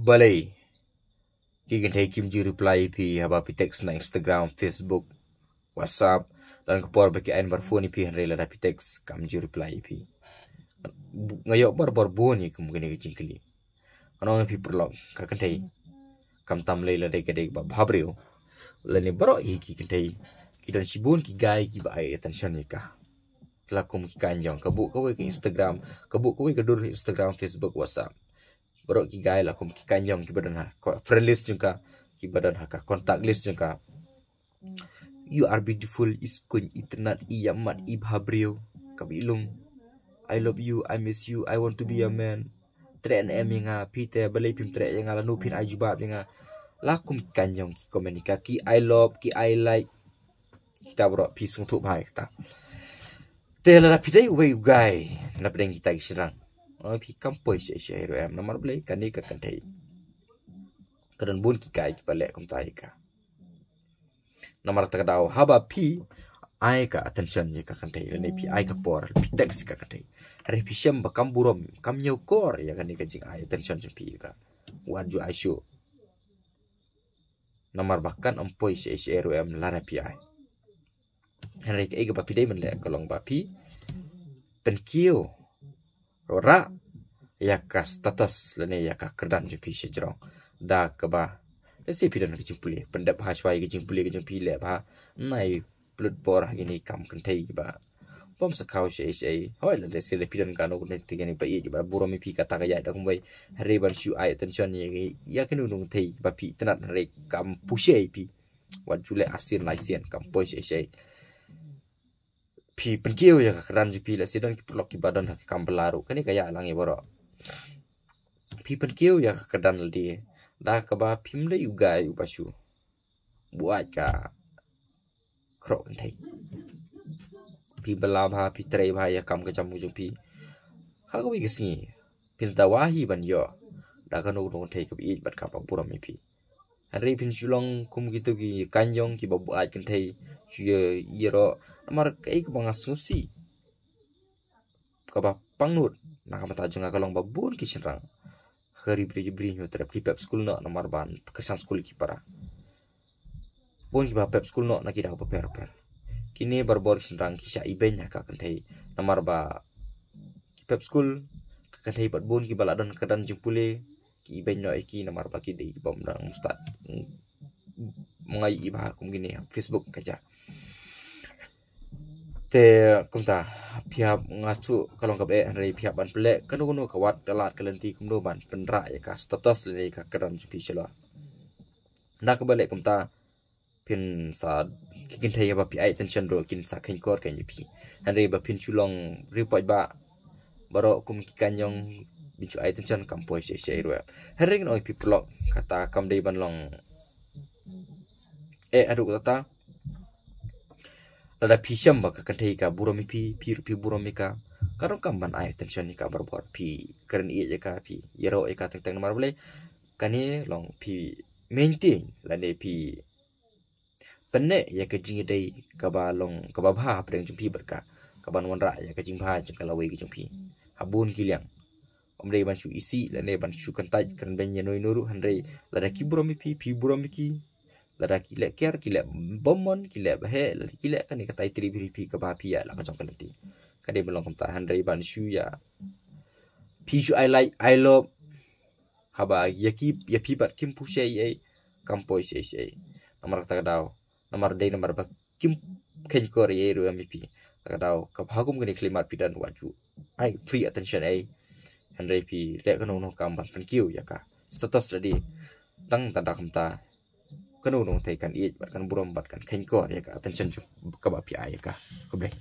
balai ki kan thei kim ji reply pi haba pi text na Instagram, Facebook, WhatsApp dan kepor bagi ain bar phone pi hanre la pi text kam ji reply pi ngayok bar boni kemungkinan ke jingkeli anong pi perlo ka kan thei kam tam le la dei kadei ba bhabreu la ni baro ki kan thei ki dan sibun ki gai ki ba ai attention ni ka lakum ki kanjong kabuk kawai ke Instagram kabuk kawai ke dur Instagram, Facebook, WhatsApp baro ki gai lakum ki kanjong ki badan ha friend list jungka ki badan ha ka contact list jungka you are beautiful iskun internet iyamat ibhabreu kabilung I love you, I miss you, I want to be a man. Tren nga pite balai pim tre yang ala nupin ai jubab nga lakum kanjong ki komunika ki I love ki I like kita bro pi sung tu bai kita. Tela la pidai we guy na pedeng kita kisirang. Oh pi kampoi se ro am nomor balai kan ni ka kan thei. Kadan bun ki kai ki balai kom tai ka. Nomor ta dau haba pi ai ka attention ni ka kan thei ni pi ai ka por pi text ka kan thei. Hari pisam bakam burom kam nyau kor ya kan ni ka jing ai attention pi ka. Waju ai show. Nomor bahkan ampoi se ro am la pi ai. Hari ke ga pi dei men le kolong ba pi pen kiu ora ya ka status le ne ya ka kerdan je pi sejrong da ka ba le se pi dan ke jing puli pendap ha swai ke jing puli ke jing pi le ba nai blood bor gini kam kan thei ba pom sakau se hoi la se le pi dan ka no ne ti gani ba ye ba buro mi pi ka ta ga ya da kum bai re ban shu ai attention ni ya ke nu nu thei ba pi tanat re kam pushe pi wan jule arsin lai sian kam poi se pi penkiu ya keran pi la sidon ki pelok ki badan ha kam belaru kani kaya langi boro pi penkiu ya kedan di da ka ba pim le ugai ubasu buat ka krok thei pi bela ba pi tre ba ya kam ka jam ju pi ha ko wi gsi pin ta wahi ban yo da ka no no thei ka bi bat ka pa pura mi pi hari pin sulong kum gitu ki kanjong ki babu ai kan thei ye yero amar kai ka banga susi ka ba pangnut na ka mata junga kalong babun ki sinrang hari bri nyo terap ki pep school no nomor ban kesan school ki para bon ki ba pep school no na ki da per kini barbor sinrang ki sha ibenya ka kan thei nomor ba ki pep school ka kan thei bat bon ki baladon kadan jungpule ki ben no iki nomor baki di bom dang ustad mengai iba kum gini Facebook kaja te kum ta pihak ngasu kalau kabe hari pihak ban pelek kanu kawat dalat kelenti kum do ban penra ya ka status le ka keran jupi selo ndak balik kum ta pin sa kin thai ba pi ai tension ro kin sa khin kor kan jupi hari ba pin chulong report ba baro kum ki kanyong bicu ai tension kampoi se ro hereng oi pi plok kata kam dei ban long aduk kata lada pisam ba ka thei ka buromi pi buromi ka karo kam ban ai tension ni ka barbor pi keren ie je ka pi yero e ka teng nomor bole kani long pi maintain la ne pi penne ya ka jing dei ka ba long ka ba bha preng jumpi berka ka ban wan ra ya ka jing bha jeng ka lawe ki jumpi habun kiliang omre ban shu isi la ne ban shu kan taj kan ben ye noi nuru hanre la da ki buromi pi buromi ki la da ki le ker ki le bomon ki le he la ki le kan ni ka tai tri pi ka ba pi ya la ka jong kan ti ka de belong kam ta hanre ban shu ya pi shu I like I love haba ya pi bat kim pu she ye kampoi she nomor ta dau nomor de nomor ba kim ken ko ye ru mi pi ta dau ka bhagum gani klimat pi dan waju ai free attention Henry pi le kanu no kam ban pen kiu ya ka status tadi tang tanda kamta kanu no thei kan i bat kan burom bat kan khen ko ya ka attention ju ka ba pi ai ka ko ble